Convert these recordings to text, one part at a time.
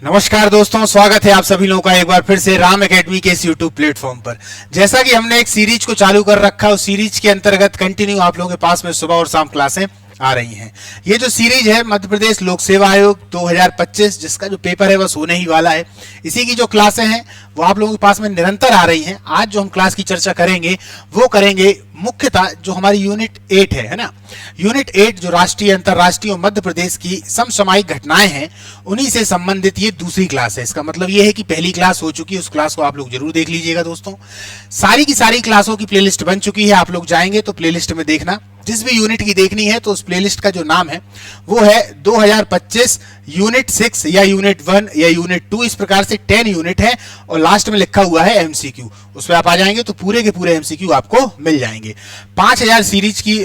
नमस्कार दोस्तों, स्वागत है आप सभी लोगों का एक बार फिर से राम एकेडमी के इस यूट्यूब प्लेटफॉर्म पर। जैसा कि हमने एक सीरीज को चालू कर रखा है, उस सीरीज के अंतर्गत कंटिन्यू आप लोगों के पास में सुबह और शाम क्लासें आ रही हैं। ये जो सीरीज है मध्य प्रदेश लोक सेवा आयोग 2025, जिसका जो पेपर है बस होने ही वाला है, इसी की जो क्लासें हैं वो आप लोगों के पास में निरंतर आ रही हैं। आज जो हम क्लास की चर्चा करेंगे वो करेंगे मुख्यतः जो हमारी यूनिट 8 है ना। यूनिट 8 जो राष्ट्रीय, अंतर्राष्ट्रीय और मध्य प्रदेश की समसामयिक घटनाएं हैं, उन्हीं से संबंधित ये दूसरी क्लास है। इसका मतलब ये है कि पहली क्लास हो चुकी है, उस क्लास को आप लोग जरूर देख लीजिएगा दोस्तों। सारी की सारी क्लासों की प्लेलिस्ट बन चुकी है, आप लोग जाएंगे तो प्लेलिस्ट में देखना, जिस भी यूनिट की देखनी है तो उस प्लेलिस्ट का जो नाम है वो है 2025 यूनिट 6 या यूनिट 1 या यूनिट 2, इस प्रकार से 10 यूनिट है और लास्ट में लिखा हुआ है एमसीक्यू। उस पर आप आ जाएंगे तो पूरे के पूरे एमसीक्यू आपको मिल जाएंगे। 5000 सीरीज की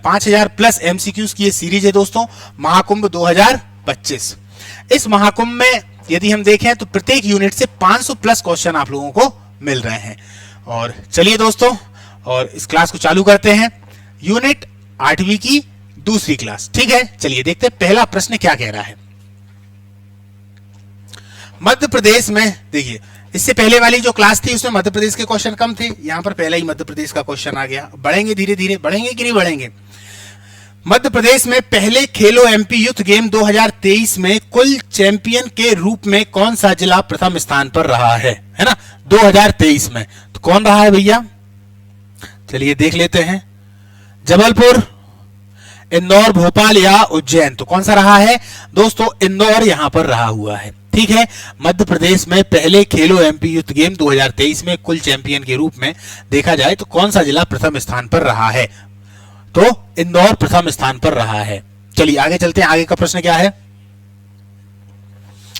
5000 प्लस एमसीक्यूज की ये सीरीज है दोस्तों, महाकुंभ 2025। इस महाकुंभ में यदि हम देखें तो प्रत्येक यूनिट से 500 प्लस क्वेश्चन आप लोगों को मिल रहे हैं। और चलिए दोस्तों, और इस क्लास को चालू करते हैं। यूनिट 8वीं की दूसरी क्लास, ठीक है। चलिए देखते हैं पहला प्रश्न क्या कह रहा है। मध्य प्रदेश में देखिए, इससे पहले वाली जो क्लास थी उसमें मध्य प्रदेश के क्वेश्चन कम थे, यहां पर पहला ही मध्य प्रदेश का क्वेश्चन आ गया। बढ़ेंगे धीरे धीरे, बढ़ेंगे कि नहीं बढ़ेंगे। मध्य प्रदेश में पहले खेलो एमपी यूथ गेम 2023 में कुल चैंपियन के रूप में कौन सा जिला प्रथम स्थान पर रहा है ना, 2023 में। तो कौन रहा है भैया, चलिए देख लेते हैं। जबलपुर, इंदौर, भोपाल या उज्जैन। तो कौन सा रहा है दोस्तों, इंदौर यहां पर रहा हुआ है, ठीक है। मध्य प्रदेश में पहले खेलो एमपी यूथ गेम 2023 में कुल चैंपियन के रूप में देखा जाए तो कौन सा जिला प्रथम स्थान पर रहा है, तो इंदौर प्रथम स्थान पर रहा है। चलिए आगे चलते हैं, आगे का प्रश्न क्या है।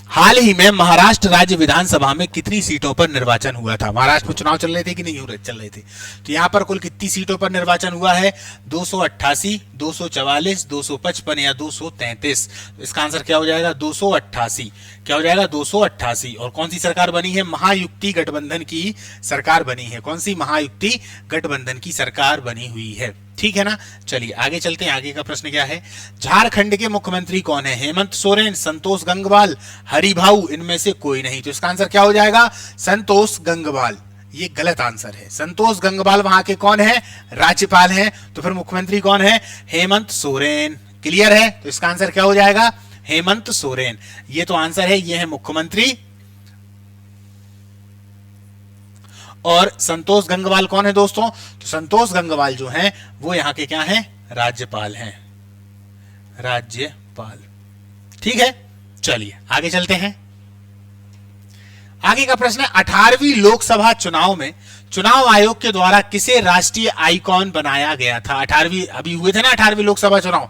हाल ही में महाराष्ट्र राज्य विधानसभा में कितनी सीटों पर निर्वाचन हुआ था। महाराष्ट्र में चुनाव चल रहे थे कि नहीं चल रहे थे, तो यहां पर कुल कितनी सीटों पर निर्वाचन हुआ है, 288, 244, 255 या 233। इसका आंसर क्या हो जाएगा, 288। क्या हो जाएगा, 288। और कौन सी सरकार बनी है, महायुक्ति गठबंधन की सरकार बनी है। कौन सी, महायुक्ति गठबंधन की सरकार बनी हुई है, ठीक है ना। चलिए आगे चलते हैं, आगे का प्रश्न क्या है। झारखंड के मुख्यमंत्री कौन है, हेमंत सोरेन, संतोष गंगवाल, हरिभाऊ, इनमें से कोई नहीं। तो इसका आंसर क्या हो जाएगा, संतोष गंगवाल। ये गलत आंसर है। संतोष गंगवाल वहां के कौन है, राज्यपाल हैं। तो फिर मुख्यमंत्री कौन है, हेमंत सोरेन। क्लियर है, तो इसका आंसर क्या हो जाएगा, हेमंत सोरेन। ये तो आंसर है, ये है मुख्यमंत्री। और संतोष गंगवाल कौन है दोस्तों, तो संतोष गंगवाल जो हैं वो यहाँ के क्या हैं, राज्यपाल हैं, राज्यपाल, ठीक है। चलिए आगे चलते हैं, आगे का प्रश्न है। 18वीं लोकसभा चुनाव में चुनाव आयोग के द्वारा किसे राष्ट्रीय आइकॉन बनाया गया था। 18वीं अभी हुए थे ना 18वीं लोकसभा चुनाव,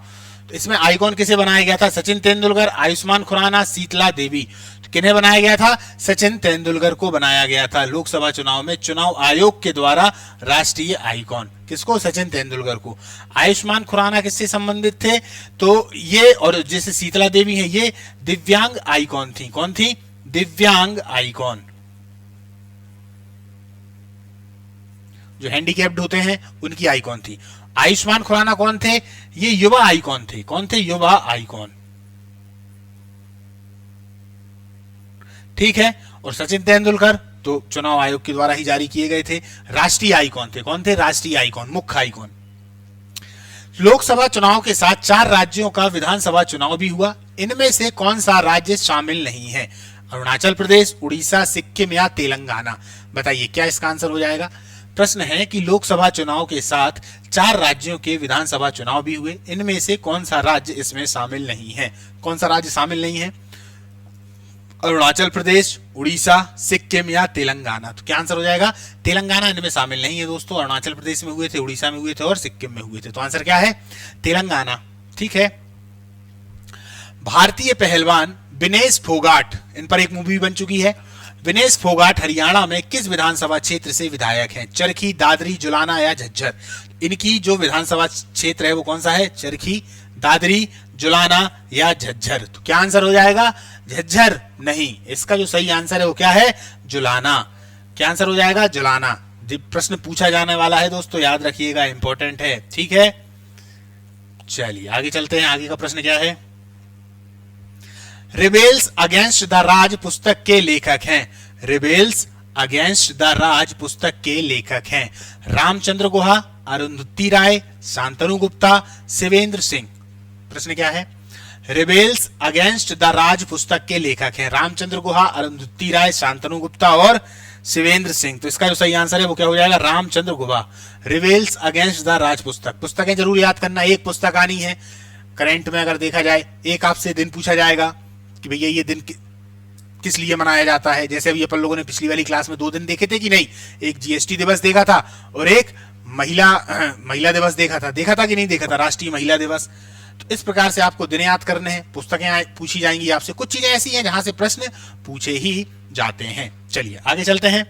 तो इसमें आइकॉन किसे बनाया गया था, सचिन तेंदुलकर, आयुष्मान खुराना, शीतला देवी। किन्हें बनाया गया था, सचिन तेंदुलकर को बनाया गया था लोकसभा चुनाव में चुनाव आयोग के द्वारा राष्ट्रीय आइकॉन। किसको, सचिन तेंदुलकर को। आयुष्मान खुराना किससे संबंधित थे, तो ये, और जैसे शीतला देवी है ये दिव्यांग आइकॉन थी। कौन थी, दिव्यांग आइकॉन, जो हैंडीकैप्ड होते हैं उनकी आइकॉन थी। आयुष्मान खुराना कौन थे, ये युवा आइकॉन थे। कौन थे, युवा आइकॉन, ठीक है। और सचिन तेंदुलकर तो चुनाव आयोग के द्वारा ही जारी किए गए थे, राष्ट्रीय आइकॉन थे। कौन थे, राष्ट्रीय आइकॉन, मुख्य आइकॉन। लोकसभा चुनाव के साथ 4 राज्यों का विधानसभा चुनाव भी हुआ, इनमें से कौन सा राज्य शामिल नहीं है, अरुणाचल प्रदेश, उड़ीसा, सिक्किम या तेलंगाना। बताइए क्या इसका आंसर हो जाएगा। प्रश्न है कि लोकसभा चुनाव के साथ 4 राज्यों के विधानसभा चुनाव भी हुए, इनमें से कौन सा राज्य इसमें शामिल नहीं है। कौन सा राज्य शामिल नहीं है, अरुणाचल प्रदेश, उड़ीसा, सिक्किम या तेलंगाना। तो क्या आंसर हो जाएगा, तेलंगाना इनमें शामिल नहीं है दोस्तों। अरुणाचल प्रदेश में हुए थे, उड़ीसा में हुए थे और सिक्किम में हुए थे। तो आंसर क्या है, तेलंगाना, ठीक है। भारतीय पहलवान विनेश फोगाट, इन पर एक मूवी बन चुकी है। विनेश फोगाट हरियाणा में किस विधानसभा क्षेत्र से विधायक हैं, चरखी, दादरी, जुलाना या झज्जर। इनकी जो विधानसभा क्षेत्र है वो कौन सा है, चरखी, दादरी, जुलाना या झज्जर। तो क्या आंसर हो जाएगा, झज्जर नहीं। इसका जो सही आंसर है वो क्या है, जुलाना। क्या आंसर हो जाएगा, जुलाना। प्रश्न पूछा जाने वाला है दोस्तों, याद रखिएगा, इंपॉर्टेंट है, ठीक है। चलिए आगे चलते हैं, आगे का प्रश्न क्या है। रिबेल्स अगेंस्ट द राज पुस्तक के लेखक हैं। रिबेल्स अगेंस्ट द राज पुस्तक के लेखक हैं रामचंद्र गुहा, अरुंधति राय, शांतनु गुप्ता, शिवेंद्र सिंह। प्रश्न क्या है? रिबेल्स अगेंस्ट द राज पुस्तक के लेखक हैं रामचंद्र गुहा, अरुंधति राय, शांतनु गुप्ता और शिवेंद्र सिंह। तो इसका जो सही आंसर है वो क्या हो जाएगा? Ramachandra Guha. Rebels against the राज पुस्तक। पुस्तकें जरूर याद करना, एक पुस्तक आनी है करंट में अगर देखा जाए। एक आपसे दिन पूछा जाएगा कि भैया ये दिन किस लिए मनाया जाता है। जैसे अभी अपन लोगों ने पिछली वाली क्लास में 2 दिन देखे थे कि नहीं, एक जीएसटी दिवस देखा था और एक महिला दिवस देखा था कि नहीं देखा था, राष्ट्रीय महिला दिवस। तो इस प्रकार से आपको दिन याद करने हैं, पुस्तकें पूछी जाएंगी आपसे। कुछ चीजें ऐसी हैं जहां से प्रश्न पूछे ही जाते हैं। चलिए आगे चलते हैं।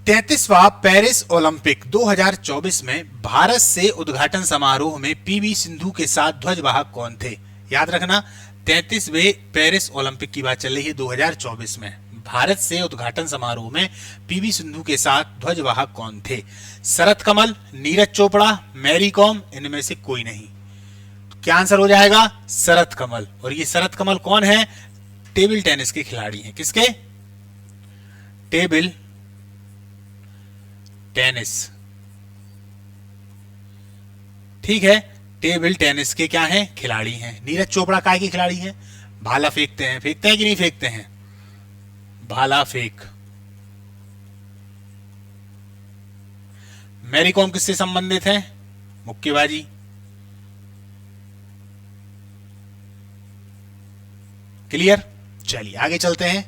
33वां पेरिस ओलंपिक 2024 में भारत से उद्घाटन समारोह में पीवी सिंधु के साथ ध्वजवाहक कौन थे? याद रखना, 33वें पेरिस ओलंपिक की बात चल रही है 2024 में। भारत से उद्घाटन समारोह में पीवी सिंधु के साथ ध्वजवाहक कौन थे? शरत कमल, नीरज चोपड़ा, मैरी कॉम, इनमें से कोई नहीं। तो क्या आंसर हो जाएगा? शरत कमल। और ये शरत कमल कौन है? टेबल टेनिस के खिलाड़ी हैं। किसके? Table tennis. ठीक है, टेबल टेनिस के क्या हैं? खिलाड़ी हैं। नीरज चोपड़ा काय के खिलाड़ी हैं? भाला फेंकते हैं कि नहीं फेंकते हैं? भाला फेंक। मैरी कॉम किससे संबंधित है? मुक्केबाजी। क्लियर? चलिए आगे चलते हैं।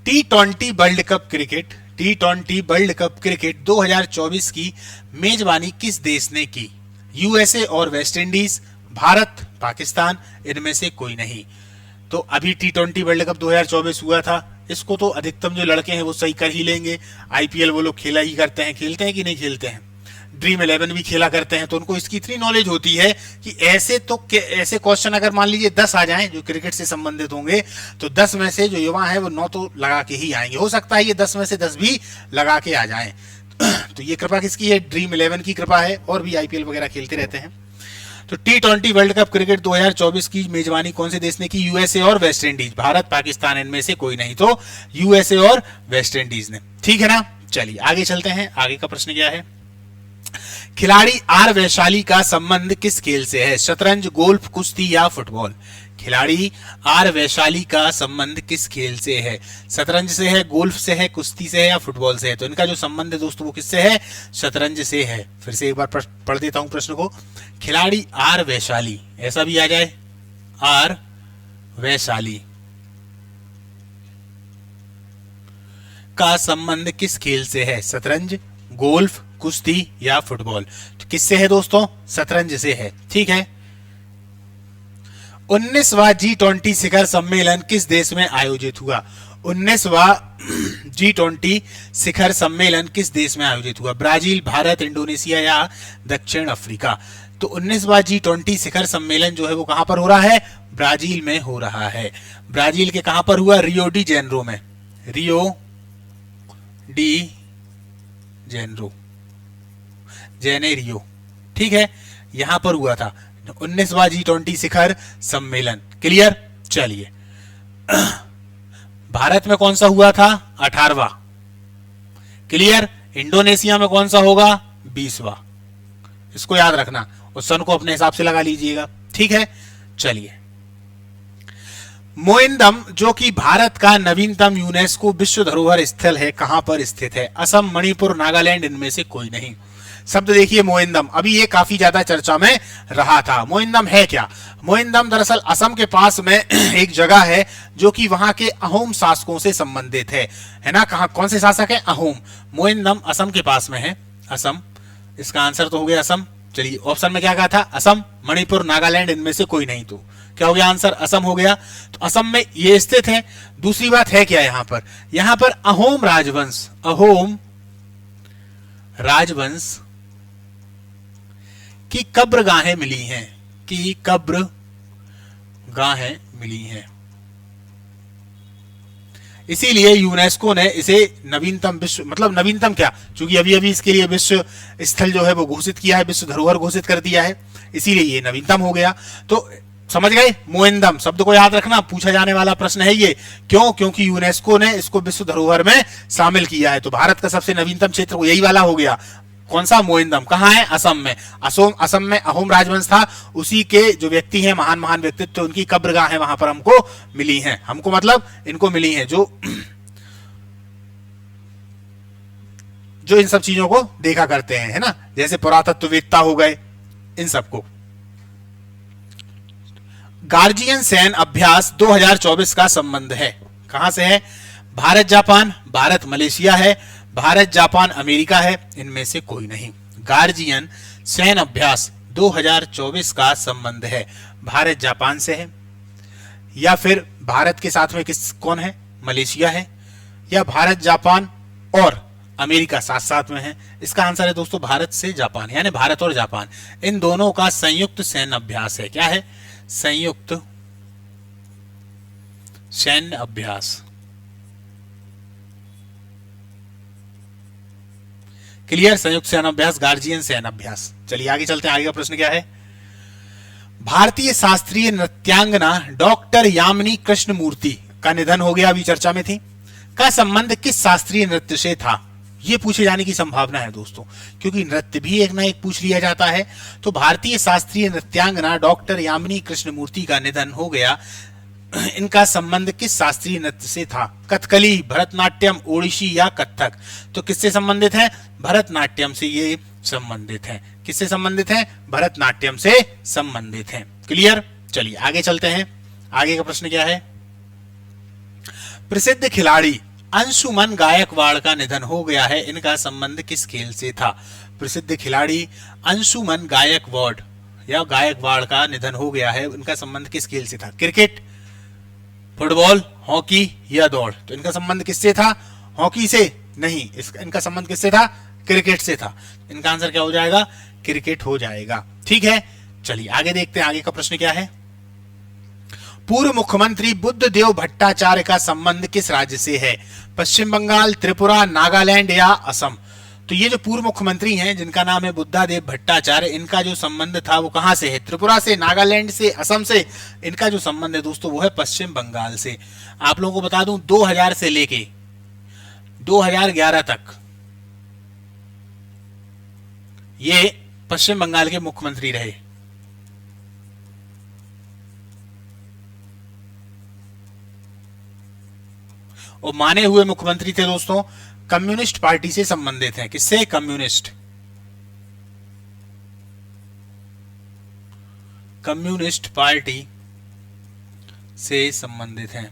T20 world cup cricket, T20 world cup cricket 2024 की मेजबानी किस देश ने की? यूएसए और वेस्ट इंडीज, भारत, पाकिस्तान, इनमें से कोई नहीं। तो अभी T20 वर्ल्ड कप 2024 हुआ था, इसको तो अधिकतम जो लड़के हैं वो सही कर ही लेंगे। आईपीएल वो लोग खेला ही करते हैं, खेलते हैं कि नहीं खेलते हैं, ड्रीम 11 भी खेला करते हैं, तो उनको इसकी इतनी नॉलेज होती है कि ऐसे क्वेश्चन अगर मान लीजिए 10 आ जाएं जो क्रिकेट से संबंधित होंगे, तो 10 में से जो युवा है वो 9 तो लगा के ही आएंगे। हो सकता है ये 10 में से 10 भी लगा के आ जाएं। तो ये कृपा किसकी है? ड्रीम 11 की कृपा है, और भी आईपीएल वगैरह खेलते रहते हैं। तो T20 वर्ल्ड कप क्रिकेट 2024 की मेजबानी कौन से देश ने की? यूएसए और वेस्ट इंडीज। भारत, पाकिस्तान, इनमें से कोई नहीं। तो यूएसए और वेस्ट इंडीज ने। ठीक है ना? चलिए आगे चलते हैं। आगे का प्रश्न क्या है? खिलाड़ी आर वैशाली का संबंध किस खेल से है? शतरंज, गोल्फ, कुश्ती या फुटबॉल? खिलाड़ी आर वैशाली का संबंध किस खेल से है? शतरंज से है, गोल्फ से है, कुश्ती से है या फुटबॉल से है? तो इनका जो संबंध है दोस्तों वो किससे है? शतरंज से है। फिर से एक बार पढ़ देता हूं प्रश्न को। खिलाड़ी आर वैशाली, ऐसा भी आ जाए, आर वैशाली का संबंध किस खेल से है? शतरंज, गोल्फ, कुश्ती या फुटबॉल? तो किससे है दोस्तों? शतरंज से है। ठीक है। 19वां G20 शिखर सम्मेलन किस देश में आयोजित हुआ? 19वां G20 शिखर सम्मेलन किस देश में आयोजित हुआ? ब्राजील, भारत, इंडोनेशिया या दक्षिण अफ्रीका? तो 19वां G20 शिखर सम्मेलन जो है वो कहां पर हो रहा है? ब्राजील में हो रहा है। ब्राजील के कहां पर हुआ? रियो डी जेनरो में। Rio de Janeiro, Janeiro. ठीक है, यहां पर हुआ था 19वां G20 शिखर सम्मेलन। क्लियर? चलिए भारत में कौन सा हुआ था? 18वां। क्लियर? इंडोनेशिया में कौन सा होगा? 20वां। इसको याद रखना, उस सन को अपने हिसाब से लगा लीजिएगा। ठीक है, चलिए। मोइनदम जो कि भारत का नवीनतम यूनेस्को विश्व धरोहर स्थल है, कहां पर स्थित है? असम, मणिपुर, नागालैंड, इनमें से कोई नहीं। शब्द देखिए मोइनदम, अभी ये काफी ज्यादा चर्चा में रहा था। मोइनदम है क्या? मोइनदम दरअसल असम के पास में एक जगह है जो कि वहां के अहोम शासकों से संबंधित है ना? कहां, कौन से शासक है? अहोम। मोइनदम असम के पास में है। असम, इसका आंसर तो हो गया असम। चलिए, ऑप्शन में क्या कहा था? असम, मणिपुर, नागालैंड, इनमें से कोई नहीं। तो क्या हो गया आंसर? असम हो गया। तो असम में ये स्थित है। दूसरी बात है क्या यहां पर? यहां पर अहोम राजवंश, अहोम राजवंश की कब्रगाहें मिली हैं, की कब्रगाहें मिली हैं। इसीलिए यूनेस्को ने इसे नवीनतम विश्व, मतलब नवीनतम क्या, क्योंकि अभी अभी इसके लिए विश्व स्थल जो है वो घोषित किया है, विश्व धरोहर घोषित कर दिया है, इसीलिए ये नवीनतम हो गया। तो समझ गए, मोइंदम शब्द को याद रखना, पूछा जाने वाला प्रश्न है ये। क्यों? क्योंकि यूनेस्को ने इसको विश्व धरोहर में शामिल किया है। तो भारत का सबसे नवीनतम क्षेत्र यही वाला हो गया। कौन सा? मोइंदम। कहाँ है? असम में। असम में अहोम राजवंश था, उसी के जो व्यक्ति हैं, महान महान व्यक्तित्व, उनकी कब्रगाह वहां पर हमको मिली हैं। हमको मतलब इनको मिली हैं जो इन सब चीजों को देखा करते हैं, है ना, जैसे पुरातत्ववेत्ता हो गए, इन सबको। गार्जियन सैन्य अभ्यास 2024 का संबंध है, कहां से है? भारत जापान, भारत मलेशिया है, भारत जापान अमेरिका है, इनमें से कोई नहीं। गार्जियन सैन्य अभ्यास 2024 का संबंध है भारत जापान से है, या फिर भारत के साथ में कौन है? मलेशिया है, या भारत जापान और अमेरिका साथ साथ में है। इसका आंसर है दोस्तों भारत से जापान, यानी भारत और जापान इन दोनों का संयुक्त सैन्य अभ्यास है। क्या है? संयुक्त सैन्य अभ्यास। क्लियर? संयुक्त सैन्य अभ्यास, गार्जियन सैन्य अभ्यास। चलिए आगे चलते हैं। आगे का प्रश्न क्या है? भारतीय शास्त्रीय नृत्यांगना डॉक्टर यामिनी कृष्णमूर्ति का निधन हो गया, अभी चर्चा में थी, का संबंध किस शास्त्रीय नृत्य से था? ये पूछे जाने की संभावना है दोस्तों, क्योंकि नृत्य भी एक ना एक पूछ लिया जाता है। तो भारतीय शास्त्रीय नृत्यांगना डॉक्टर यामिनी कृष्णमूर्ति का निधन हो गया, इनका संबंध किस शास्त्रीय नृत्य से था? कथकली, भरतनाट्यम, ओडिसी या कथक? तो किससे संबंधित है? भरतनाट्यम से ये संबंधित है। किससे संबंधित है? भरतनाट्यम से संबंधित है। क्लियर? चलिए आगे चलते हैं। आगे का प्रश्न क्या है? प्रसिद्ध खिलाड़ी अंशुमन गायकवाड़ का निधन हो गया है, इनका संबंध किस खेल से था? प्रसिद्ध खिलाड़ी अंशुमन गायकवाड़ का निधन हो गया है, इनका संबंध किस खेल से था? क्रिकेट, फुटबॉल, हॉकी या दौड़? तो इनका संबंध किससे था? हॉकी से नहीं, इनका संबंध किससे था? क्रिकेट से था। इनका आंसर क्या हो जाएगा? क्रिकेट हो जाएगा। ठीक है, चलिए आगे देखते हैं। आगे का प्रश्न क्या है? पूर्व मुख्यमंत्री बुद्धदेव भट्टाचार्य का संबंध किस राज्य से है? पश्चिम बंगाल, त्रिपुरा, नागालैंड या असम? तो ये जो पूर्व मुख्यमंत्री हैं जिनका नाम है बुद्धादेव भट्टाचार्य, इनका जो संबंध था वो कहां से है? त्रिपुरा से, नागालैंड से, असम से? इनका जो संबंध है दोस्तों वो है पश्चिम बंगाल से। आप लोगों को बता दूं 2000 से लेके 2011 तक ये पश्चिम बंगाल के मुख्यमंत्री रहे। और माने हुए मुख्यमंत्री थे दोस्तों, कम्युनिस्ट पार्टी से संबंधित हैं। किससे? कम्युनिस्ट पार्टी से संबंधित हैं।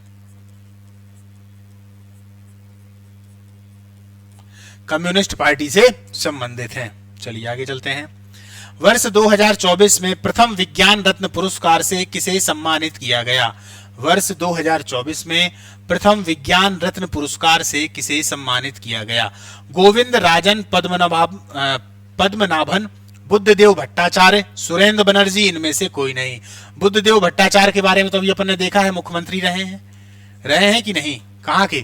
कम्युनिस्ट पार्टी से संबंधित हैं। चलिए आगे चलते हैं। वर्ष 2024 में प्रथम विज्ञान रत्न पुरस्कार से किसे सम्मानित किया गया? वर्ष 2024 में प्रथम विज्ञान रत्न पुरस्कार से किसे सम्मानित किया गया? गोविंद राजन, पद्मनाभन, बुद्धदेव भट्टाचार्य, सुरेंद्र बनर्जी? इनमें से कोई नहीं। बुद्धदेव भट्टाचार्य के बारे में तो अभी अपन ने देखा है, मुख्यमंत्री रहे हैं कि नहीं? कहां के?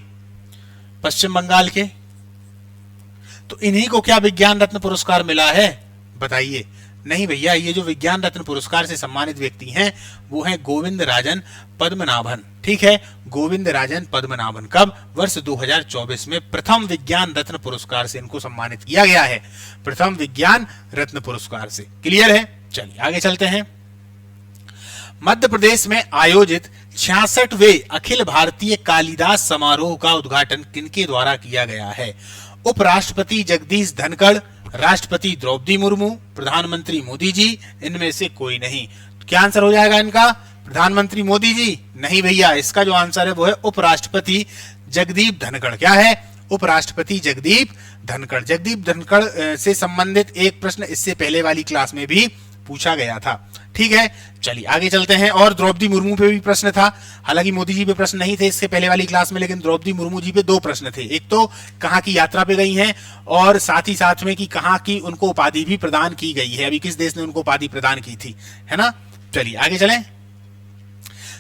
पश्चिम बंगाल के। तो इन्हीं को क्या विज्ञान रत्न पुरस्कार मिला है? बताइए। नहीं भैया, ये जो विज्ञान रत्न पुरस्कार से सम्मानित व्यक्ति हैं वो हैं गोविंद राजन पद्मनाभन। ठीक है, गोविंद राजन पद्मनाभन। कब? वर्ष 2024 में प्रथम विज्ञान रत्न पुरस्कार से इनको सम्मानित किया गया है, प्रथम विज्ञान रत्न पुरस्कार से। क्लियर है? चलिए आगे चलते हैं। मध्य प्रदेश में आयोजित 66वें अखिल भारतीय कालिदास समारोह का उद्घाटन किनके द्वारा किया गया है? उपराष्ट्रपति जगदीश धनखड़, राष्ट्रपति द्रौपदी मुर्मू, प्रधानमंत्री मोदी जी? इनमें से कोई नहीं। क्या आंसर हो जाएगा इनका? प्रधानमंत्री मोदी जी? नहीं भैया, इसका जो आंसर है वो है उपराष्ट्रपति जगदीप धनखड़। क्या है? उपराष्ट्रपति जगदीप धनखड़। जगदीप धनखड़ से संबंधित एक प्रश्न इससे पहले वाली क्लास में भी पूछा गया था। ठीक है, चलिए आगे चलते हैं। और द्रौपदी मुर्मू पे भी प्रश्न था, हालांकि मोदी जी पे प्रश्न नहीं थे इससे पहले वाली क्लास में, लेकिन द्रौपदी मुर्मू जी पे 2 प्रश्न थे। एक तो कहाँ की यात्रा पे गई हैं, और साथ ही साथ में कि कहाँ की उनको उपाधि भी प्रदान की गई है, अभी किस देश ने उनको उपाधि प्रदान की थी, है ना। चलिए आगे चलें।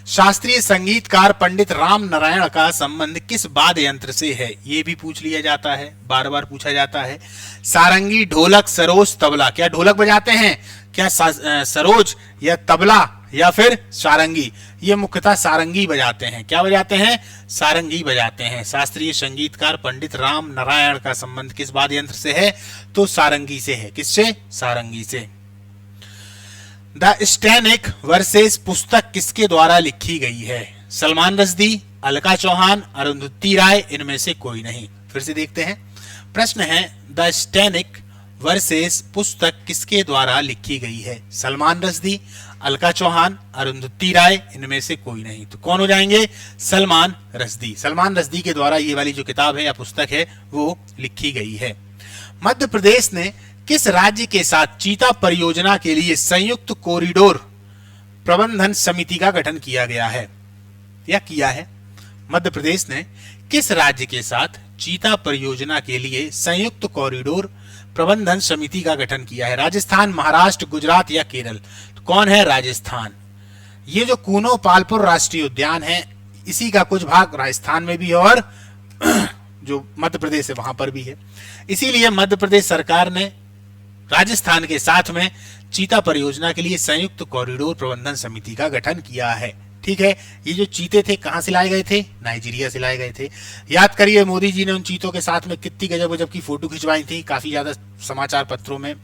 शास्त्रीय संगीतकार पंडित राम नारायण का संबंध किस वाद्य यंत्र से है? ये भी पूछ लिया जाता है, बार बार पूछा जाता है। सारंगी, ढोलक, सरोज, तबला। क्या ढोलक बजाते हैं? क्या सरोज या तबला या फिर सारंगी? ये मुख्यतः सारंगी बजाते हैं। क्या बजाते हैं? सारंगी बजाते हैं। शास्त्रीय संगीतकार पंडित राम नारायण का संबंध किस वाद्य यंत्र से है? तो सारंगी से है। किससे? सारंगी से। द स्टैनिक वर्सेस पुस्तक किसके द्वारा लिखी गई है? सलमान रश्दी, अलका चौहान, अरुंधति राय, इनमें से कोई नहीं। फिर से देखते हैं, प्रश्न है द स्टैनिक वर्सेस पुस्तक किसके द्वारा लिखी गई है? सलमान रश्दी, अलका चौहान, अरुंधति राय, इनमें से कोई नहीं। तो कौन हो जाएंगे? सलमान रश्दी। सलमान रश्दी के द्वारा ये वाली जो किताब है या पुस्तक है वो लिखी गई है। मध्य प्रदेश ने किस राज्य के साथ चीता परियोजना के लिए संयुक्त कॉरिडोर प्रबंधन समिति का गठन किया गया है या किया है? मध्य प्रदेश ने किस राज्य के साथ चीता परियोजना के लिए संयुक्त कॉरिडोर प्रबंधन समिति का गठन किया है? राजस्थान, महाराष्ट्र, गुजरात या केरल? तो कौन है? राजस्थान। ये जो कूनो पालपुर राष्ट्रीय उद्यान है, इसी का कुछ भाग राजस्थान में भी है और जो मध्य प्रदेश है वहां पर भी है। इसीलिए मध्य प्रदेश सरकार ने राजस्थान के साथ में चीता परियोजना के लिए संयुक्त कॉरिडोर प्रबंधन समिति का गठन किया है। ठीक है। ये जो चीते थे कहां से लाए गए थे? नाइजीरिया से लाए गए थे। याद करिए, मोदी जी ने उन चीतों के साथ में कितनी गजब गजब की फोटो खिंचवाई थी। काफी ज्यादा समाचार पत्रों में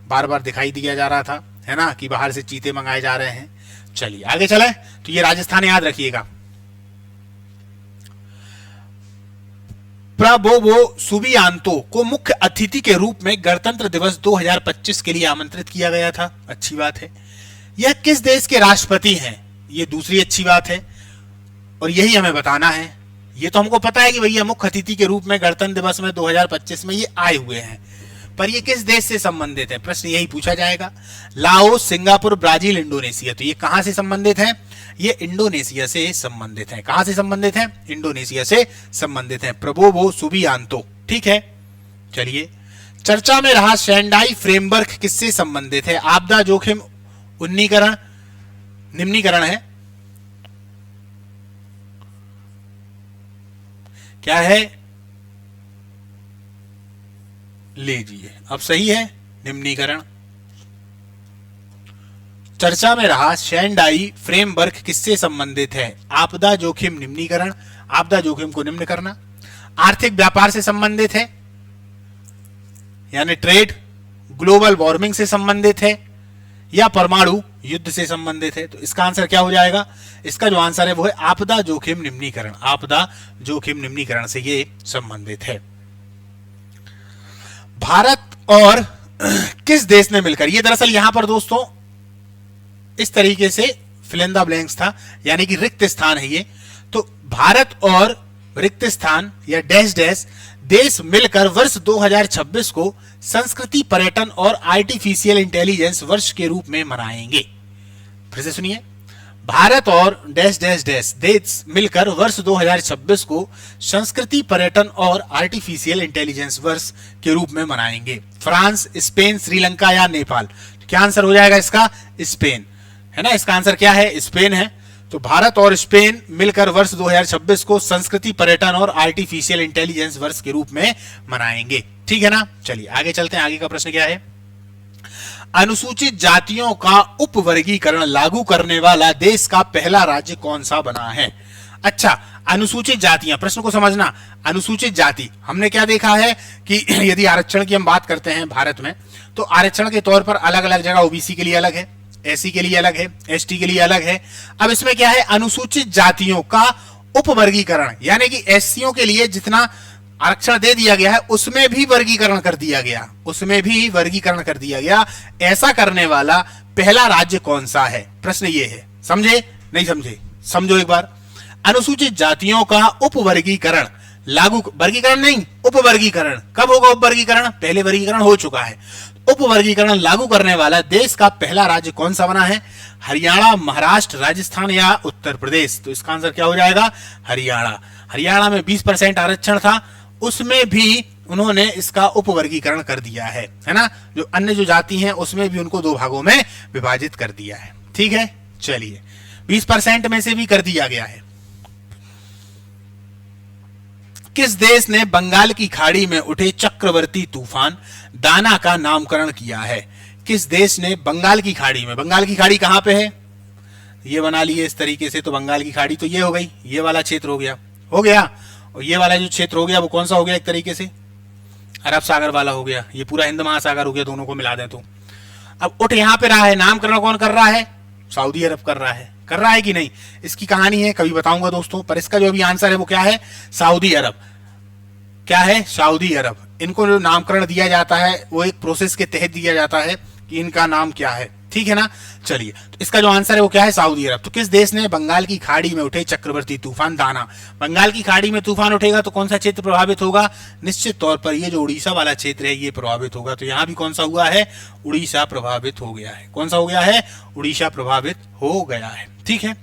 बार बार दिखाई दिया जा रहा था, है ना, कि बाहर से चीते मंगाए जा रहे हैं। चलिए आगे चले। तो ये राजस्थान याद रखिएगा। प्रबोवो सुबियांतो को मुख्य अतिथि के रूप में गणतंत्र दिवस 2025 के लिए आमंत्रित किया गया था। अच्छी बात है। यह किस देश के राष्ट्रपति हैं? ये दूसरी अच्छी बात है और यही हमें बताना है। ये तो हमको पता है कि भैया मुख्य अतिथि के रूप में गणतंत्र दिवस में 2025 में ये आए हुए हैं, पर ये किस देश से संबंधित है? प्रश्न यही पूछा जाएगा। Laos, Singapore, Brazil, Indonesia. तो ये कहां से संबंधित है? ये इंडोनेशिया से संबंधित है। कहां से संबंधित है? इंडोनेशिया से संबंधित है। Prabowo Subianto. ठीक है। चलिए, चर्चा में रहा शेंडाई फ्रेमवर्क किससे संबंधित है? आपदा जोखिम उन्नीकरण निम्नीकरण है। क्या है? लीजिए, अब सही है, निम्नीकरण। चर्चा में रहा शेंडाई फ्रेमवर्क किससे संबंधित है? आपदा जोखिम निम्नीकरण, आपदा जोखिम को निम्न करना। आर्थिक व्यापार से संबंधित है यानी ट्रेड, ग्लोबल वार्मिंग से संबंधित है या परमाणु युद्ध से संबंधित है? तो इसका आंसर क्या हो जाएगा? इसका जो आंसर है वो है आपदा जोखिम निम्नीकरण। आपदा जोखिम निम्नीकरण से ये संबंधित है। भारत और किस देश ने मिलकर, ये दरअसल यहां पर दोस्तों इस तरीके से फिल इन द ब्लैंक्स था, यानी कि रिक्त स्थान है ये। तो भारत और रिक्त स्थान या डैश डैश देश मिलकर वर्ष 2026 को संस्कृति, पर्यटन और आर्टिफिशियल इंटेलिजेंस वर्ष के रूप में मनाएंगे। फिर से सुनिए, भारत और डैश डैश डैश देश मिलकर वर्ष 2026 को संस्कृति, पर्यटन और आर्टिफिशियल इंटेलिजेंस वर्ष के रूप में मनाएंगे। फ्रांस, स्पेन, श्रीलंका या नेपाल? क्या आंसर हो जाएगा इसका? स्पेन, है ना। इसका आंसर क्या है? स्पेन है। तो भारत और स्पेन मिलकर वर्ष 2026 को संस्कृति, पर्यटन और आर्टिफिशियल इंटेलिजेंस वर्ष के रूप में मनाएंगे। ठीक है ना। चलिए आगे चलते हैं। आगे का प्रश्न क्या है? अनुसूचित जातियों का उपवर्गीकरण लागू करने वाला देश का पहला राज्य कौन सा बना है? अच्छा, अनुसूचित जातियां, प्रश्न को समझना। अनुसूचित जाति, हमने क्या देखा है कि यदि आरक्षण की हम बात करते हैं भारत में, तो आरक्षण के तौर पर अलग अलग जगह ओबीसी के लिए अलग है, एससी के लिए अलग है, एसटी के लिए अलग है। अब इसमें क्या है? अनुसूचित जातियों का उपवर्गीकरण, यानी कि एससीओ के लिए जितना आरक्षण दे दिया गया है उसमें भी वर्गीकरण कर दिया गया, उसमें भी वर्गीकरण कर दिया गया। ऐसा करने वाला पहला राज्य कौन सा है? प्रश्न ये है। समझे? नहीं समझे? समझो एक बार। अनुसूचित जातियों का उपवर्गीकरण लागू, वर्गीकरण नहीं, उपवर्गीकरण। कब होगा उपवर्गीकरण? पहले वर्गीकरण हो चुका है। उपवर्गीकरण लागू करने वाला देश का पहला राज्य कौन सा बना है? हरियाणा, महाराष्ट्र, राजस्थान या उत्तर प्रदेश? तो इसका आंसर क्या हो जाएगा? हरियाणा। हरियाणा में 20% आरक्षण था, उसमें भी उन्होंने इसका उपवर्गीकरण कर दिया है ना। जो अन्य जो जाति हैं उसमें भी उनको दो भागों में विभाजित कर दिया है। ठीक है। चलिए 20% में से भी कर दिया गया है। किस देश ने बंगाल की खाड़ी में उठे चक्रवर्ती तूफान दाना का नामकरण किया है? किस देश ने बंगाल की खाड़ी कहां पे है? ये बना लिए इस तरीके से, तो बंगाल की खाड़ी तो ये हो गई, ये वाला क्षेत्र हो गया, और ये वाला जो क्षेत्र हो गया वो कौन सा हो गया? एक तरीके से अरब सागर वाला हो गया, ये पूरा हिंद महासागर हो गया, दोनों को मिला दें तो। अब उठ यहां पे रहा है, नामकरण कौन कर रहा है? सऊदी अरब कर रहा है कि नहीं? इसकी कहानी है, कभी बताऊंगा दोस्तों, पर इसका जो अभी आंसर है वो क्या है? सऊदी अरब। क्या है? सऊदी अरब। इनको जो नामकरण दिया जाता है वो एक प्रोसेस के तहत दिया जाता है कि इनका नाम क्या है, ठीक है ना। चलिए, तो इसका जो आंसर है वो क्या है? सऊदी अरब। तो किस देश ने बंगाल की खाड़ी में उठे चक्रवर्ती तूफान दाना? बंगाल की खाड़ी में तूफान उठेगा तो कौन सा क्षेत्र प्रभावित होगा? निश्चित तौर पर ये जो उड़ीसा वाला क्षेत्र है ये प्रभावित होगा। तो यहां भी कौन सा हुआ है? उड़ीसा प्रभावित हो गया है। कौन सा हो गया है? उड़ीसा प्रभावित हो गया है, ठीक है।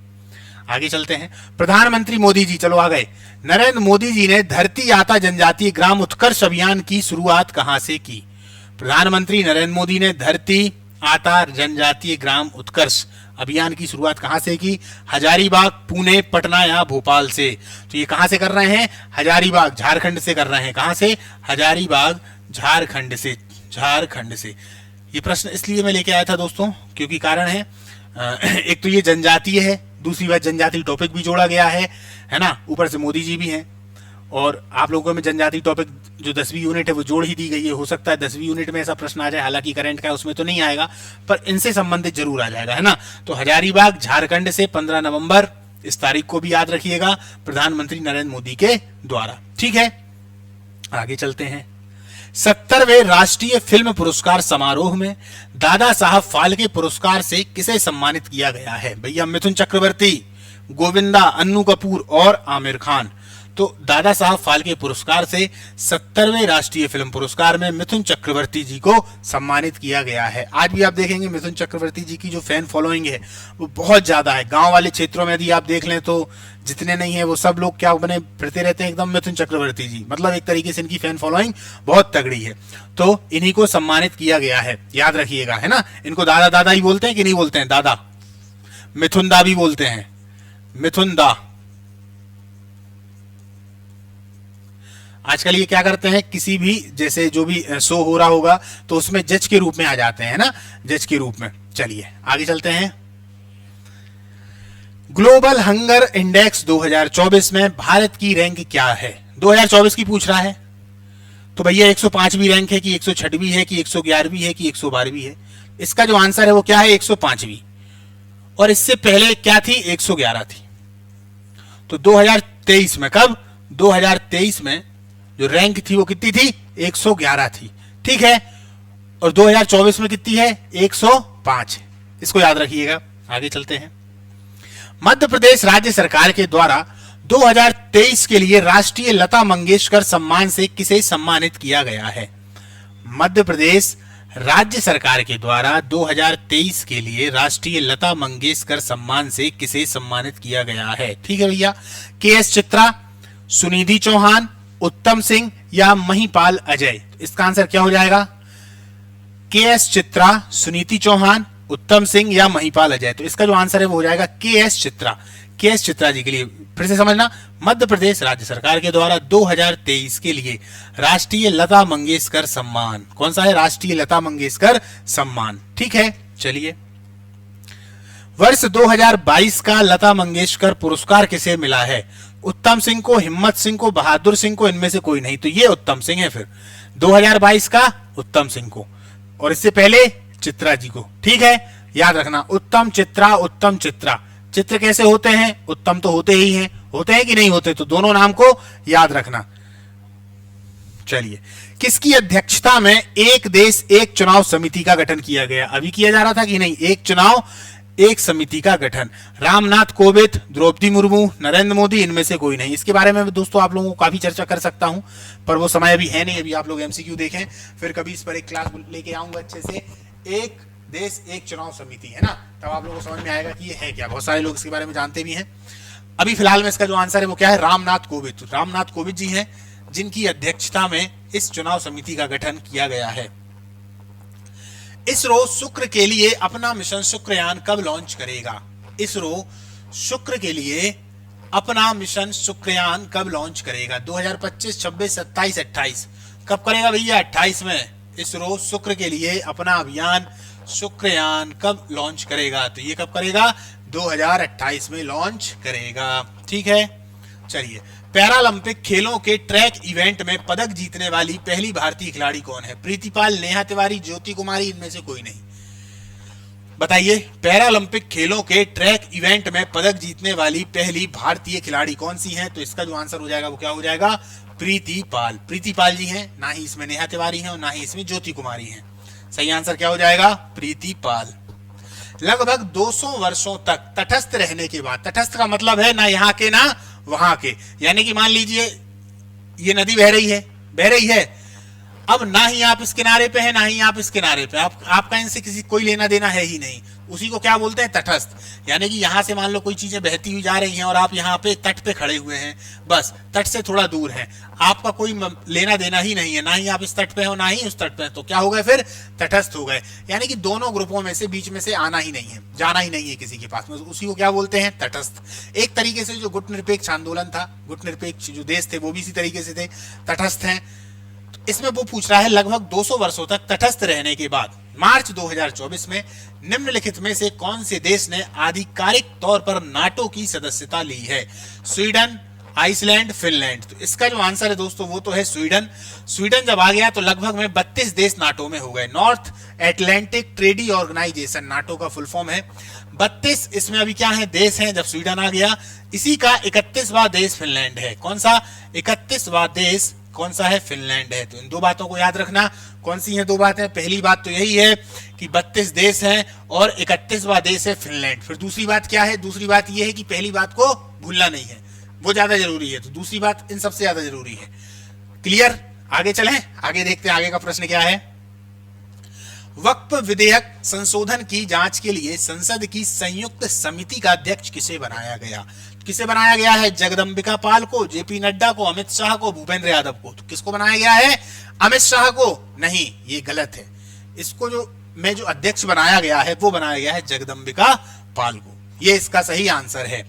आगे चलते हैं। प्रधानमंत्री मोदी जी, चलो आ गए। नरेंद्र मोदी जी ने धरती आता जनजातीय ग्राम उत्कर्ष अभियान की शुरुआत कहां से की? प्रधानमंत्री नरेंद्र मोदी ने धरती आता जनजातीय ग्राम उत्कर्ष अभियान की शुरुआत कहां से की? हजारीबाग, पुणे, पटना या भोपाल से। तो ये कहां से कर रहे हैं? हजारीबाग, झारखंड से कर रहे हैं। कहां से? हजारीबाग, झारखंड से। ये प्रश्न इसलिए मैं लेके आया था दोस्तों क्योंकि कारण है, एक तो ये जनजातीय है, दूसरी बात जनजातीय टॉपिक भी जोड़ा गया है ना, ऊपर से मोदी जी भी हैं, और आप लोगों में जनजातीय टॉपिक जो 10वीं यूनिट है वो जोड़ ही दी गई है। हो सकता है 10वीं यूनिट में ऐसा प्रश्न आ जाए, हालांकि करंट का है उसमें तो नहीं आएगा, पर इनसे संबंधित जरूर आ जाएगा, है ना। तो हजारीबाग, झारखंड से 15 नवंबर, इस तारीख को भी याद रखिएगा, प्रधानमंत्री नरेंद्र मोदी के द्वारा, ठीक है। आगे चलते हैं। 70वें राष्ट्रीय फिल्म पुरस्कार समारोह में दादा साहब फाल्के पुरस्कार से किसे सम्मानित किया गया है? भैया मिथुन चक्रवर्ती, गोविंदा, अन्नू कपूर और आमिर खान। तो दादा साहब फाल्के पुरस्कार से 70वें राष्ट्रीय फिल्म पुरस्कार में मिथुन चक्रवर्ती जी को सम्मानित किया गया है। आज भी आप देखेंगे मिथुन चक्रवर्ती जी की जो फैन फॉलोइंग है वो बहुत ज्यादा है। गांव वाले क्षेत्रों में यदि आप देख लें तो जितने नहीं है वो सब लोग क्या बने फिरते रहते हैं एकदम मिथुन चक्रवर्ती जी, मतलब एक तरीके से इनकी फैन फॉलोइंग बहुत तगड़ी है। तो इन्हीं को सम्मानित किया गया है, याद रखिएगा, है ना। इनको दादा दादा ही बोलते हैं कि नहीं बोलते हैं? दादा, मिथुन दा भी बोलते हैं, मिथुन दा। आजकल ये क्या करते हैं, किसी भी जैसे जो भी शो हो रहा होगा तो उसमें जज के रूप में आ जाते हैं ना, जज के रूप में। चलिए आगे चलते हैं। ग्लोबल हंगर इंडेक्स 2024 में भारत की रैंक क्या है? 2024 की पूछ रहा है, तो भैया 105वीं रैंक है कि 106वीं है कि 111वीं है कि 112वीं है? इसका जो आंसर है वो क्या है? 105वीं। और इससे पहले क्या थी? 111 थी। तो 2023 में, कब? 2023 में जो रैंक थी वो कितनी थी? 111 थी, ठीक है। और 2024 में कितनी है? 105। इसको याद रखिएगा। आगे चलते हैं। मध्य प्रदेश राज्य सरकार के द्वारा 2023 के लिए राष्ट्रीय लता मंगेशकर सम्मान से किसे सम्मानित किया गया है? मध्य प्रदेश राज्य सरकार के द्वारा 2023 के लिए राष्ट्रीय लता मंगेशकर सम्मान से किसे सम्मानित किया गया है? ठीक है भैया। के.एस. चित्रा, सुनिधि चौहान, उत्तम सिंह या महिपाल अजय? इसका आंसर क्या हो जाएगा? के.एस. चित्रा, सुनीति चौहान, उत्तम सिंह या महिपाल अजय। तो इसका जो आंसर है वो हो जाएगा के.एस. चित्रा। के.एस. चित्रा जी के लिए फिर से समझना, मध्य प्रदेश राज्य सरकार के द्वारा 2023 के लिए राष्ट्रीय लता मंगेशकर सम्मान, कौन सा है? राष्ट्रीय लता मंगेशकर सम्मान, ठीक है। चलिए, वर्ष 2022 का लता मंगेशकर पुरस्कार किसे मिला है? उत्तम सिंह को, हिम्मत सिंह को, बहादुर सिंह को, इनमें से कोई नहीं। तो ये उत्तम सिंह है। फिर 2022 का उत्तम सिंह को, और इससे पहले चित्रा जी को, ठीक है। याद रखना, उत्तम चित्रा, उत्तम चित्रा। चित्र कैसे होते हैं? उत्तम तो होते ही हैं, होते हैं कि नहीं होते? तो दोनों नाम को याद रखना। चलिए, किसकी अध्यक्षता में एक देश एक चुनाव समिति का गठन किया गया? अभी किया जा रहा था कि नहीं? एक चुनाव एक समिति का गठन। रामनाथ कोविंद, द्रौपदी मुर्मू, नरेंद्र मोदी, इनमें से कोई नहीं। इसके बारे में दोस्तों आप लोगों को काफी चर्चा कर सकता हूं, पर वो समय अभी है नहीं। अभी आप लोग एमसीक्यू देखें, फिर कभी इस पर एक क्लास लेके आऊंगा अच्छे से। एक देश एक चुनाव समिति, है ना, तब आप लोगों को समझ में आएगा कि ये है क्या। बहुत सारे लोग इसके बारे में जानते भी हैं। अभी फिलहाल में इसका जो आंसर है वो क्या है? रामनाथ कोविंद। रामनाथ कोविंद जी हैं जिनकी अध्यक्षता में इस चुनाव समिति का गठन किया गया है। इसरो शुक्र के लिए अपना मिशन शुक्रयान कब लॉन्च करेगा? इसरो शुक्र के लिए अपना मिशन शुक्रयान कब लॉन्च करेगा? 2025, 26, 27, 28। कब करेगा भैया? 28 में इसरो शुक्र के लिए अपना अभियान शुक्रयान कब लॉन्च करेगा? तो ये कब करेगा? 2028 में लॉन्च करेगा। ठीक है, चलिए। पैरालंपिक खेलों के ट्रैक इवेंट में पदक जीतने वाली पहली भारतीय खिलाड़ी कौन है? प्रीतिपाल, नेहा तिवारी, ज्योति कुमारी, इनमें से कोई नहीं। बताइए, पैरालंपिक खेलों के ट्रैक इवेंट में पदक जीतने वाली पहली भारतीय खिलाड़ी कौन सी है? तो इसका जो आंसर हो जाएगा वो क्या हो जाएगा? प्रीतिपाल। प्रीतिपाल जी हैं, ना ही इसमें नेहा तिवारी हैं और ना ही इसमें ज्योति कुमारी हैं। सही आंसर क्या हो जाएगा? प्रीतिपाल। लगभग 200 वर्षों तक तटस्थ रहने के बाद, तटस्थ का मतलब है ना यहाँ के ना वहां के, यानी कि मान लीजिए ये नदी बह रही है, अब ना ही आप इस किनारे पे है ना ही आप इस किनारे पे, आपका इनसे किसी कोई लेना देना है ही नहीं, उसी को क्या बोलते हैं? तटस्थ। यानी कि यहां से मान लो कोई चीजें बहती हुई जा रही हैं और आप यहाँ पे तट पे खड़े हुए हैं, बस तट से थोड़ा दूर हैं, आपका कोई लेना देना ही नहीं है, ना ही आप इस तट पे हो ना ही उस तट पे, तो क्या हो गए फिर? तटस्थ हो गए। यानी कि दोनों ग्रुपों में से बीच में से आना ही नहीं है, जाना ही नहीं है किसी के पास में, उसी को क्या बोलते हैं? तटस्थ। एक तरीके से जो गुटनिरपेक्ष आंदोलन था, गुटनिरपेक्ष जो देश थे वो भी इसी तरीके से थे, तटस्थ हैं। इसमें वो पूछ रहा है लगभग 200 वर्षों तक तटस्थ रहने के बाद मार्च 2024 में निम्नलिखित में से कौन से देश ने आधिकारिक तौर पर नाटो की सदस्यता ली है? Sweden, Iceland, Finland. तो इसका जो आंसर है दोस्तों वो तो है स्वीडन। स्वीडन जब आ गया तो लगभग में 32 देश नाटो में हो गए। North Atlantic treaty organization NATO का फुल फॉर्म है। 32 इसमें अभी क्या है? देश हैं जब स्वीडन आ गया। इसी का 31वां देश फिनलैंड है। कौन सा? 31वां देश कौन सा है? फिनलैंड है। तो इन दो बातों को याद रखना। कौन सी हैं दो बातें? पहली बात तो यही है कि 32 देश हैं और 31वां देश है फिनलैंड। फिर दूसरी बात क्या है? दूसरी बात यह है कि पहली बात को भूलना नहीं है, वो ज्यादा जरूरी है, तो दूसरी बात इन सबसे ज्यादा जरूरी है। क्लियर? आगे चलें, आगे देखते हैं आगे का प्रश्न क्या है। वक्फ विधेयक संशोधन की जांच के लिए संसद की संयुक्त समिति का अध्यक्ष किसे बनाया गया? किसे बनाया गया है? जगदंबिका पाल को, जेपी नड्डा को, अमित शाह को, भूपेंद्र यादव को। तो किसको बनाया गया है? अमित शाह को नहीं, ये गलत है। इसको जो अध्यक्ष बनाया गया है वो बनाया गया है जगदंबिका पाल को। ये इसका सही आंसर है।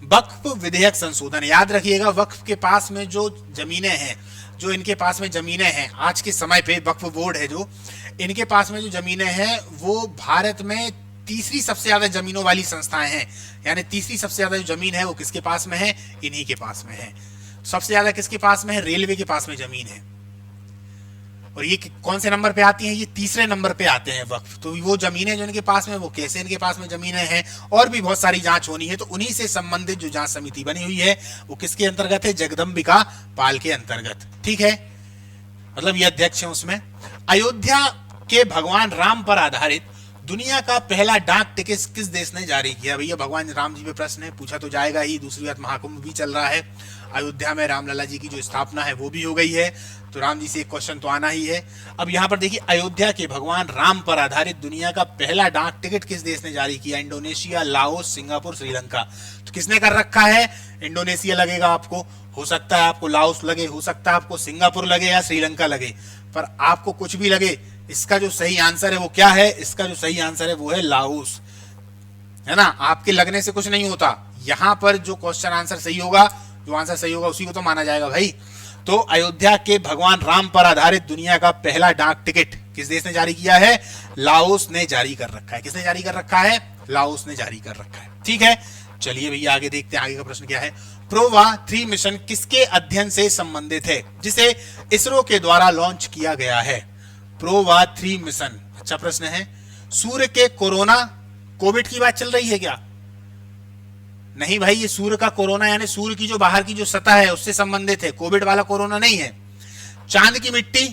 वक्फ विधेयक संशोधन, याद रखिएगा, वक्फ के पास में जो जमीनें हैं, जो इनके पास में जमीनें हैं आज के समय पे, वक्फ बोर्ड है जो, इनके पास में जो जमीनें हैं वो भारत में तीसरी सबसे ज्यादा जमीनों वाली संस्थाएं हैं। यानी तीसरी सबसे ज्यादा जो जमीन है वो किसके पास में है? इन्हीं के पास में है। सबसे ज्यादा किसके पास में है? रेलवे के पास में जमीन है। और ये कौन से नंबर पे आती हैं? ये तीसरे नंबर पे आते हैं वक्फ। तो वो जमीनें जो इनके पास में, वो कैसे इनके पास में जमीनें हैं, और भी बहुत सारी जांच होनी है, तो उन्हीं से संबंधित जो जांच समिति बनी हुई है वो किसके अंतर्गत है? जगदंबिका पाल के अंतर्गत। ठीक है, मतलब ये अध्यक्ष है उसमें। अयोध्या के भगवान राम पर आधारित दुनिया का पहला डाक टिकट किस देश ने जारी किया? भैया भगवान राम जी पे प्रश्न है, पूछा तो जाएगा ही। दूसरी बात, महाकुंभ भी चल रहा है, अयोध्या में रामलला जी की जो स्थापना है वो भी हो गई है, तो राम जी से एक क्वेश्चन तो आना ही है। अब यहाँ पर देखिए, अयोध्या के भगवान राम पर आधारित दुनिया का पहला डाक टिकट किस देश ने जारी किया? Indonesia, Laos, Singapore, Sri Lanka. तो किसने कर रखा है? इंडोनेशिया लगेगा आपको, हो सकता है आपको लाओस लगे, हो सकता है आपको सिंगापुर लगे या श्रीलंका लगे, पर आपको कुछ भी लगे, इसका जो सही आंसर है वो क्या है? इसका जो सही आंसर है वो है लाओस, है ना। आपके लगने से कुछ नहीं होता, यहां पर जो क्वेश्चन आंसर सही होगा, जो आंसर सही होगा उसी को तो माना जाएगा भाई। तो अयोध्या के भगवान राम पर आधारित दुनिया का पहला डाक टिकट किस देश ने जारी किया है? लाओस ने जारी कर रखा है। किसने जारी कर रखा है? लाओस ने जारी कर रखा है। ठीक है, चलिए भैया आगे देखते हैं आगे का प्रश्न क्या है। प्रोवा 3 मिशन किसके अध्ययन से संबंधित है जिसे इसरो के द्वारा लॉन्च किया गया है? प्रोवा 3 मिशन, अच्छा प्रश्न है। सूर्य के कोरोना, कोविड की बात चल रही है क्या? नहीं भाई, ये सूर्य का कोरोना यानी सूर्य की जो बाहर की जो सतह है उससे संबंधित है, कोविड वाला कोरोना नहीं है। चांद की मिट्टी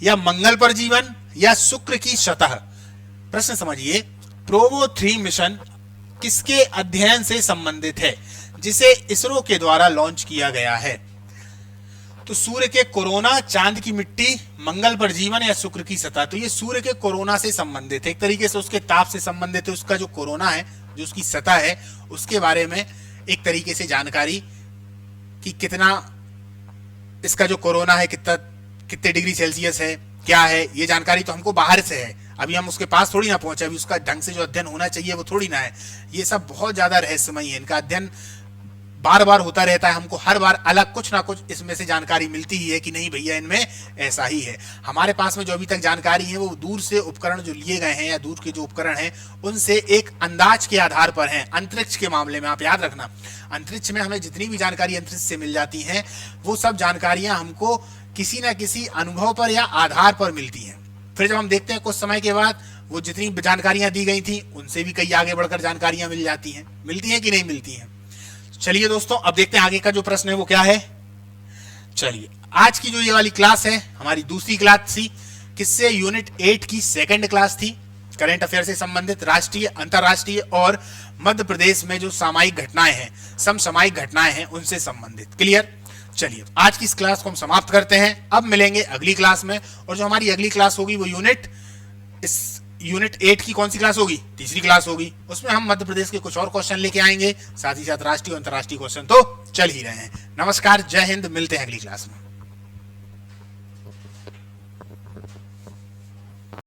या मंगल पर जीवन या शुक्र की सतह? प्रश्न समझिए, प्रोवो 3 मिशन किसके अध्ययन से संबंधित है जिसे इसरो के द्वारा लॉन्च किया गया है? तो सूर्य के कोरोना, चांद की मिट्टी, मंगल पर जीवन या शुक्र की सतह। तो ये सूर्य के कोरोना से संबंधित है, एक तरीके से उसके ताप से संबंधित है। उसका जो कोरोना है, जो उसकी सतह है, उसके बारे में एक तरीके से जानकारी कि कितना इसका जो कोरोना है, कितने डिग्री सेल्सियस है, क्या है, ये जानकारी तो हमको बाहर से है, अभी हम उसके पास थोड़ी ना पहुंचे, अभी उसका ढंग से जो अध्ययन होना चाहिए वो थोड़ी ना है। ये सब बहुत ज्यादा रहस्यमयी है, इनका अध्ययन बार बार होता रहता है, हमको हर बार अलग कुछ ना कुछ इसमें से जानकारी मिलती ही है कि नहीं भैया इनमें ऐसा ही है। हमारे पास में जो अभी तक जानकारी है वो दूर से उपकरण जो लिए गए हैं या दूर के जो उपकरण हैं उनसे एक अंदाज के आधार पर हैं। अंतरिक्ष के मामले में आप याद रखना, अंतरिक्ष में हमें जितनी भी जानकारी अंतरिक्ष से मिल जाती है वो सब जानकारियां हमको किसी न किसी अनुभव पर या आधार पर मिलती हैं। फिर जब हम देखते हैं कुछ समय के बाद वो जितनी जानकारियां दी गई थी उनसे भी कई आगे बढ़कर जानकारियां मिल जाती हैं, मिलती हैं कि नहीं मिलती हैं। चलिए दोस्तों, अब देखते हैं आगे का जो प्रश्न है वो क्या है। चलिए, आज की जो ये वाली क्लास है हमारी दूसरी क्लास थी, किससे? यूनिट 8 की सेकंड क्लास थी, करंट अफेयर से संबंधित राष्ट्रीय, अंतरराष्ट्रीय और मध्य प्रदेश में जो सामायिक घटनाएं हैं, समसामयिक घटनाएं हैं, उनसे संबंधित। क्लियर? चलिए, आज की इस क्लास को हम समाप्त करते हैं, अब मिलेंगे अगली क्लास में। और जो हमारी अगली क्लास होगी वो यूनिट 8 की कौन सी क्लास होगी? तीसरी क्लास होगी। उसमें हम मध्य प्रदेश के कुछ और क्वेश्चन लेके आएंगे, साथ ही साथ राष्ट्रीय और अंतरराष्ट्रीय क्वेश्चन तो चल ही रहे हैं। नमस्कार, जय हिंद, मिलते हैं अगली क्लास में।